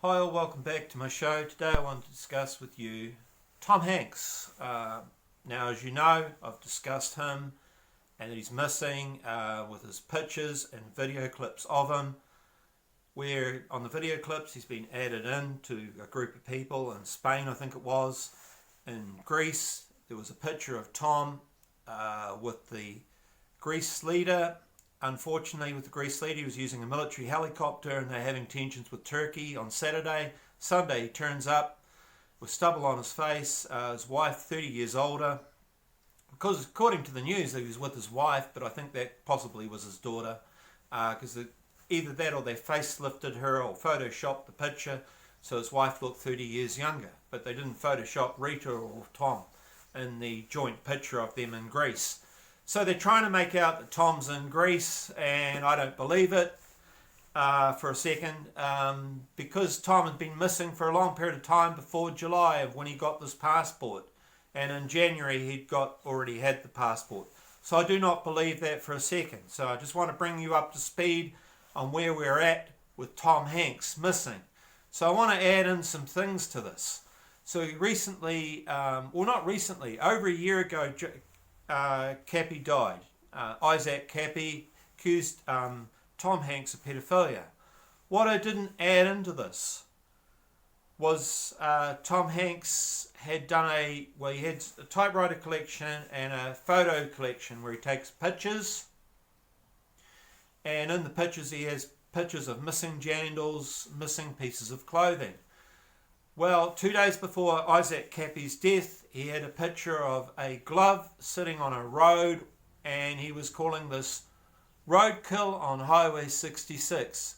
Hi all, welcome back to my show. Today I want to discuss with you Tom Hanks. Now as you know, I've discussed him and that he's missing with his pictures and video clips of him, where on the video clips he's been added in to a group of people in Spain, I think it was. In Greece there was a picture of Tom with the Greece leader. Unfortunately, with the Greece leader, he was using a military helicopter and they're having tensions with Turkey on Saturday. Sunday, he turns up with stubble on his face. His wife, 30 years older. Because according to the news, he was with his wife, but I think that possibly was his daughter. Because either that or they facelifted her or photoshopped the picture so his wife looked 30 years younger. But they didn't photoshop Rita or Tom in the joint picture of them in Greece. So they're trying to make out that Tom's in Greece, and I don't believe it for a second, because Tom had been missing for a long period of time before July of when he got this passport, and in January he'd already had the passport. So I do not believe that for a second. So I just want to bring you up to speed on where we're at with Tom Hanks missing. So I want to add in some things to this. So recently, not recently, over a year ago, Cappy died. Isaac Cappy accused Tom Hanks of pedophilia. What I didn't add into this was Tom Hanks had done he had a typewriter collection and a photo collection where he takes pictures, and in the pictures he has pictures of missing genitals, missing pieces of clothing. Well, 2 days before Isaac Cappy's death, he had a picture of a glove sitting on a road, and he was calling this roadkill on Highway 66.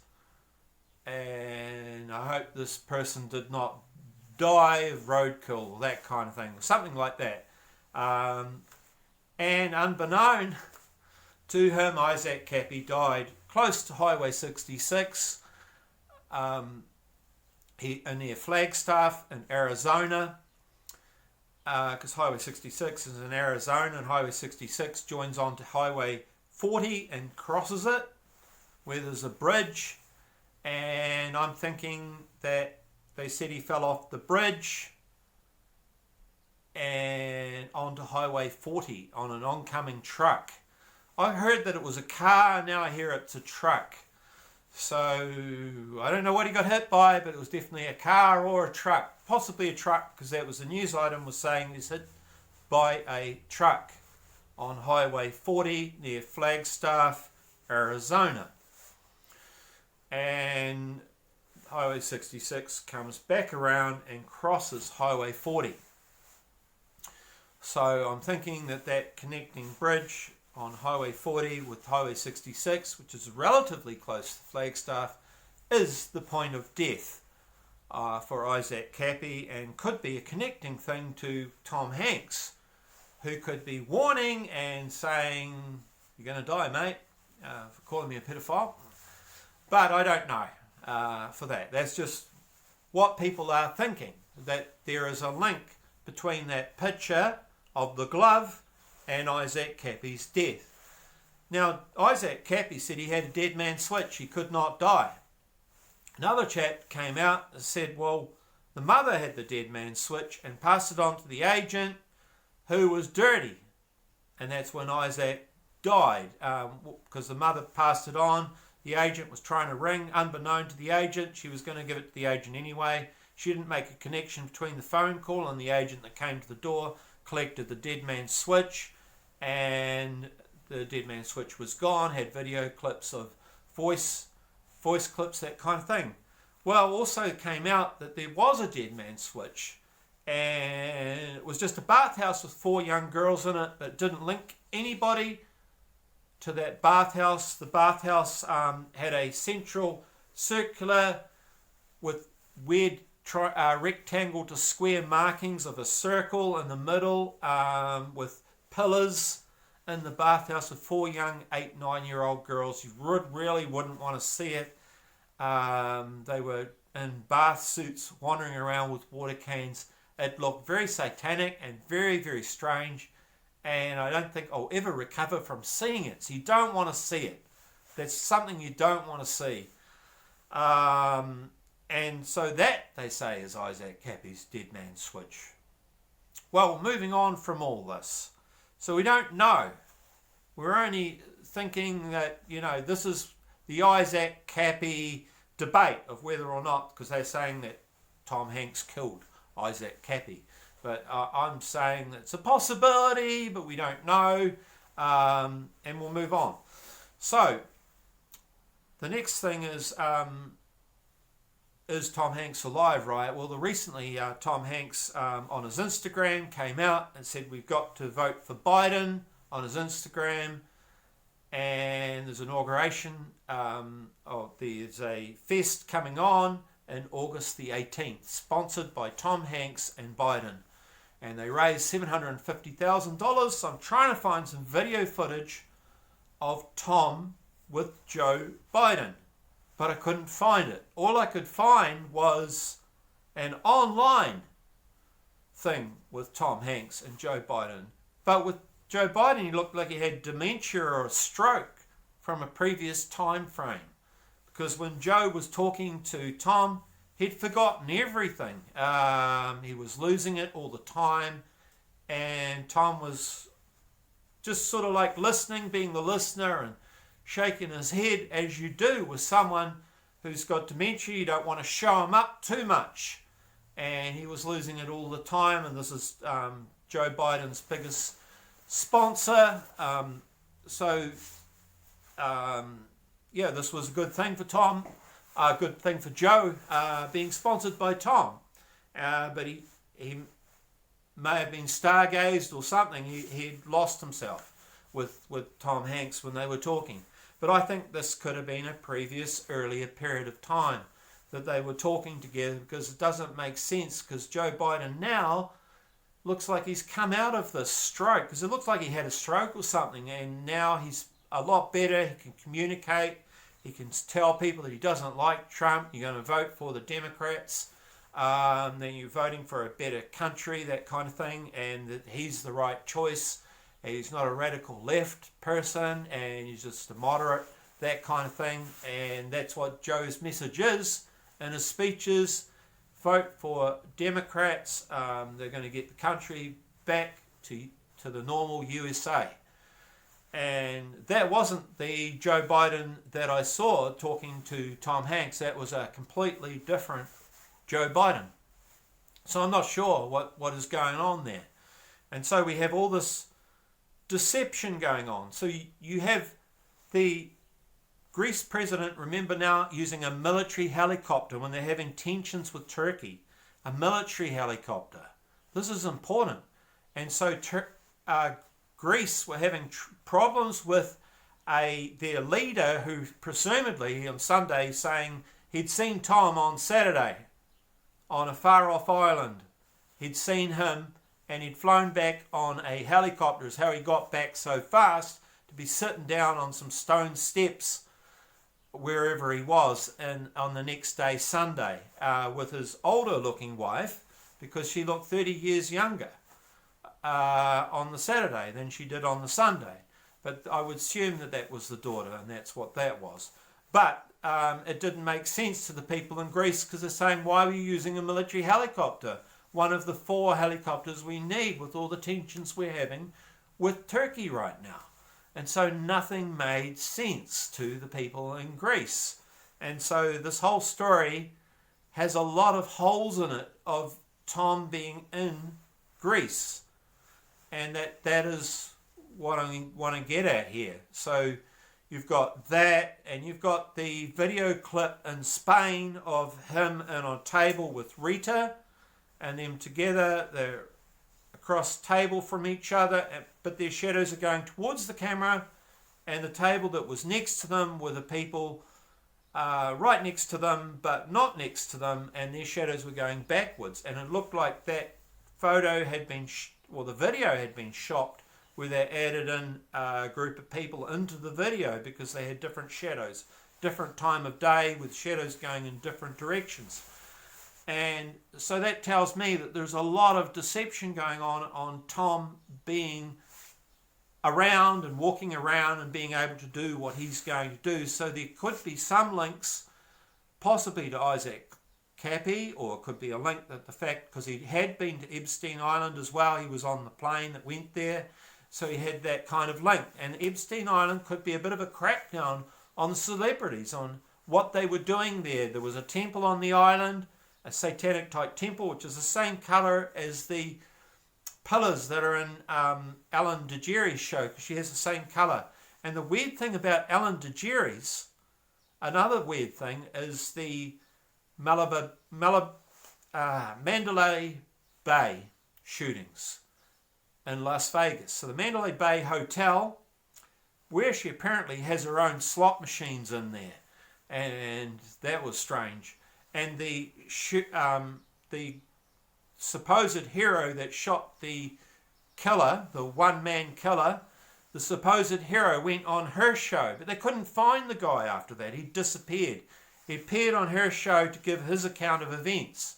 And I hope this person did not die of roadkill, that kind of thing, something like that. And unbeknown to him, Isaac Cappy died close to Highway 66. Near Flagstaff in Arizona, because Highway 66 is in Arizona, and Highway 66 joins onto Highway 40 and crosses it, where there's a bridge, and I'm thinking that they said he fell off the bridge and onto Highway 40 on an oncoming truck. I heard that it was a car, now I hear it's a truck. So I don't know what he got hit by, but it was definitely a car or a truck, possibly a truck, because that was the news item was saying he was hit by a truck on Highway 40 near Flagstaff, Arizona. And Highway 66 comes back around and crosses Highway 40. So I'm thinking that connecting bridge on Highway 40 with Highway 66, which is relatively close to Flagstaff, is the point of death for Isaac Cappy, and could be a connecting thing to Tom Hanks, who could be warning and saying, you're going to die, mate, for calling me a pedophile. But I don't know for that. That's just what people are thinking, that there is a link between that picture of the glove and Isaac Cappy's death. Now, Isaac Cappy said he had a dead man switch, he could not die. Another chap came out and said, well, the mother had the dead man switch and passed it on to the agent, who was dirty. And that's when Isaac died, because the mother passed it on. The agent was trying to ring, unbeknown to the agent. She was going to give it to the agent anyway. She didn't make a connection between the phone call and the agent that came to the door, collected the dead man switch, and the dead man switch was gone, had video clips of voice clips, that kind of thing. Well, also came out that there was a dead man switch, and it was just a bathhouse with 4 young girls in it, but didn't link anybody to that bathhouse. The bathhouse had a central circular with weird rectangle to square markings of a circle in the middle, with pillars in the bathhouse with 4 young 8-9-year-old girls. You really wouldn't want to see it. They were in bath suits wandering around with water cans. It looked very satanic and very strange, and I don't think I'll ever recover from seeing it. So you don't want to see it. That's something you don't want to see. And so that, they say, is Isaac Cappy's dead man switch. Well, moving on from all this. So we don't know. We're only thinking that, this is the Isaac Cappy debate of whether or not, because they're saying that Tom Hanks killed Isaac Cappy. But I'm saying that it's a possibility, but we don't know, and we'll move on. So, the next thing is Tom Hanks alive, right? Well, recently Tom Hanks on his Instagram came out and said we've got to vote for Biden on his Instagram, and there's an inauguration. There's a fest coming on in August the 18th, sponsored by Tom Hanks and Biden. And they raised $750,000. So I'm trying to find some video footage of Tom with Joe Biden, but I couldn't find it. All I could find was an online thing with Tom Hanks and Joe Biden. But with Joe Biden, he looked like he had dementia or a stroke from a previous time frame. Because when Joe was talking to Tom, he'd forgotten everything. He was losing it all the time. And Tom was just sort of like listening, being the listener and shaking his head, as you do with someone who's got dementia. You don't want to show him up too much. And he was losing it all the time. And this is Joe Biden's biggest sponsor. This was a good thing for Tom. A good thing for Joe being sponsored by Tom. But he may have been stargazed or something. He'd lost himself with Tom Hanks when they were talking. But I think this could have been a previous, earlier period of time that they were talking together, because it doesn't make sense, because Joe Biden now looks like he's come out of this stroke, because it looks like he had a stroke or something, and now he's a lot better. He can communicate. He can tell people that he doesn't like Trump. You're going to vote for the Democrats. Then you're voting for a better country, that kind of thing, and that he's the right choice. He's not a radical left person, and he's just a moderate, that kind of thing. And that's what Joe's message is in his speeches. Vote for Democrats. They're going to get the country back to the normal USA. And that wasn't the Joe Biden that I saw talking to Tom Hanks. That was a completely different Joe Biden. So I'm not sure what is going on there. And so we have all this deception going on. So you have the Greece president, remember now, using a military helicopter when they're having tensions with Turkey. A military helicopter. This is important. And so Greece were having problems with their leader, who presumably on Sunday saying he'd seen Tom on Saturday on a far off island. He'd seen him and he'd flown back on a helicopter, is how he got back so fast, to be sitting down on some stone steps wherever he was, and on the next day, Sunday, with his older looking wife, because she looked 30 years younger on the Saturday than she did on the Sunday. But I would assume that was the daughter, and that's what that was. But it didn't make sense to the people in Greece, because they're saying, why were you using a military helicopter? One of the 4 helicopters we need with all the tensions we're having with Turkey right now. And so nothing made sense to the people in Greece. And so this whole story has a lot of holes in it of Tom being in Greece. And that is what I want to get at here. So you've got that, and you've got the video clip in Spain of him in a table with Rita, and them together. They're across table from each other, but their shadows are going towards the camera, and the table that was next to them were the people right next to them, but not next to them, and their shadows were going backwards. And it looked like that photo had been, the video had been shot, where they added in a group of people into the video because they had different shadows, different time of day, with shadows going in different directions. And so that tells me that there's a lot of deception going on Tom being around and walking around and being able to do what he's going to do. So there could be some links possibly to Isaac Cappy, or it could be a link that the fact, because he had been to Epstein Island as well, he was on the plane that went there, so he had that kind of link. And Epstein Island could be a bit of a crackdown on celebrities, on what they were doing there. There was a temple on the island, a satanic type temple, which is the same colour as the pillars that are in Ellen DeGeneres' show, because she has the same colour. And the weird thing about Ellen DeGeneres, another weird thing, is the Mandalay Bay shootings in Las Vegas. So the Mandalay Bay Hotel, where she apparently has her own slot machines in there, and that was strange. And the supposed hero that shot the killer, the one-man killer, the supposed hero went on her show, but they couldn't find the guy after that. He disappeared. He appeared on her show to give his account of events,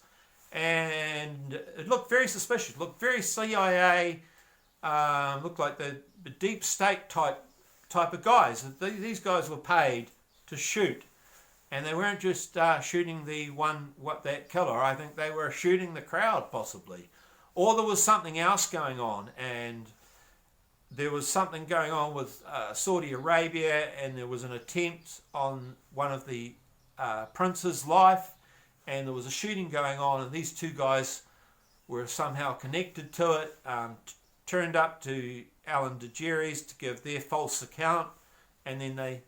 and it looked very suspicious. It looked very CIA, looked like the deep state type of guys. These guys were paid to shoot, and they weren't just shooting that killer. I think they were shooting the crowd possibly, or there was something else going on, and there was something going on with Saudi Arabia, and there was an attempt on one of the prince's life, and there was a shooting going on, and these two guys were somehow connected to it, turned up to Ellen DeGeneres to give their false account, and then they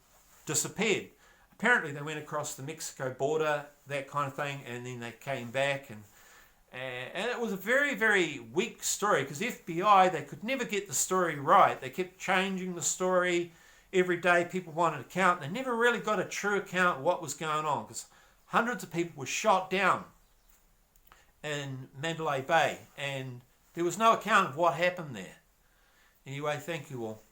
disappeared. Apparently they went across the Mexico border, that kind of thing, and then they came back, and it was a very, very weak story, because FBI, they could never get the story right. They kept changing the story every day. People wanted an account. They never really got a true account of what was going on, because hundreds of people were shot down in Mandalay Bay, and there was no account of what happened there. Anyway, thank you all.